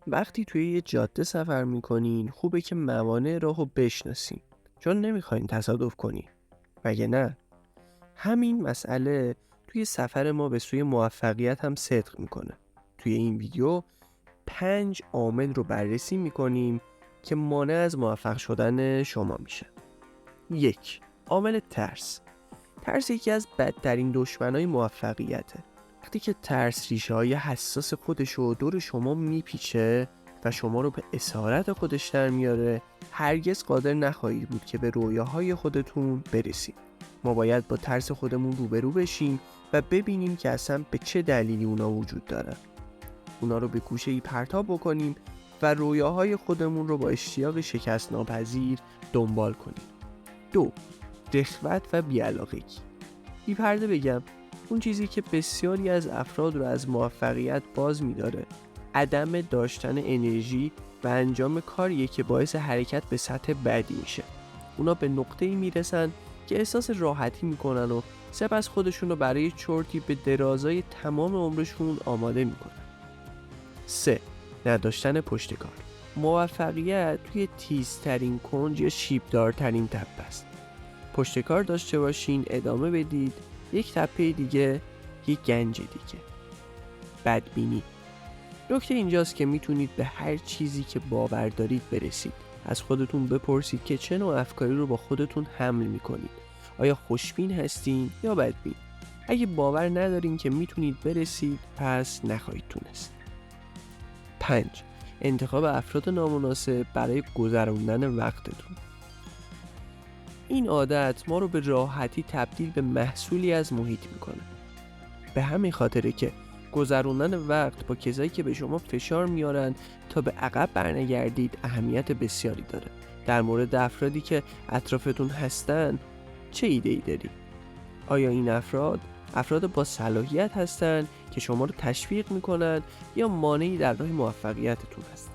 وقتی توی یه جاده سفر میکنین خوبه که موانع راهو بشناسین، چون نمیخواین تصادف کنین. مگه نه؟ همین مسئله توی سفر ما به سوی موفقیت هم صدق میکنه. توی این ویدیو 5 عامل رو بررسی میکنیم که مانع از موفق شدن شما میشه. 1. عامل ترس. ترس یکی از بدترین دشمنای موفقیته. وقتی که ترس ریشه های حساس خودشو دور شما میپیچه و شما رو به اسارت خودش در میاره، هرگز قادر نخواهید بود که به رویاهای خودتون برسید. ما باید با ترس خودمون روبرو بشیم و ببینیم که اصلا به چه دلیلی اونا وجود دارن. اونا رو به گوشه‌ای پرتاب بکنیم و رویاهای خودمون رو با اشتیاق شکست ناپذیر دنبال کنیم. 2. رغبت و بی‌علاقگی. بی پرده بگم، اون چیزی که بسیاری از افراد رو از موفقیت باز می‌داره عدم داشتن انرژی و انجام کاریه که باعث حرکت به سطح بعدی میشه. اونا به نقطه‌ای میرسن که احساس راحتی میکنن و سپس خودشون رو برای چرتی به درازای تمام عمرشون آماده میکنن. 3. نداشتن پشتکار. موفقیت توی تیزترین کنج یا شیبدارترین تپه است. پشتکار داشته باشین، ادامه بدید، یک تپه دیگه، یک گنج دیگه. بدبینی. نکته اینجاست که میتونید به هر چیزی که باور دارید برسید. از خودتون بپرسید که چه نوع افکاری رو با خودتون حمل میکنید. آیا خوشبین هستین یا بدبین؟ اگه باور ندارین که میتونید برسید، پس نخواهید تونست. 5. انتخاب افراد نامناسب برای گذراندن وقتتون. این عادت ما رو به راحتی تبدیل به محصولی از محیط میکنه. به همین خاطره که گذروندن وقت با کسایی که به شما فشار میارن تا به عقب برنگردید اهمیت بسیاری داره. در مورد افرادی که اطرافتون هستن چه ایده‌ای داری؟ آیا این افراد با صلاحیت هستن که شما رو تشویق میکنن یا مانعی در راه موفقیتتون هستن؟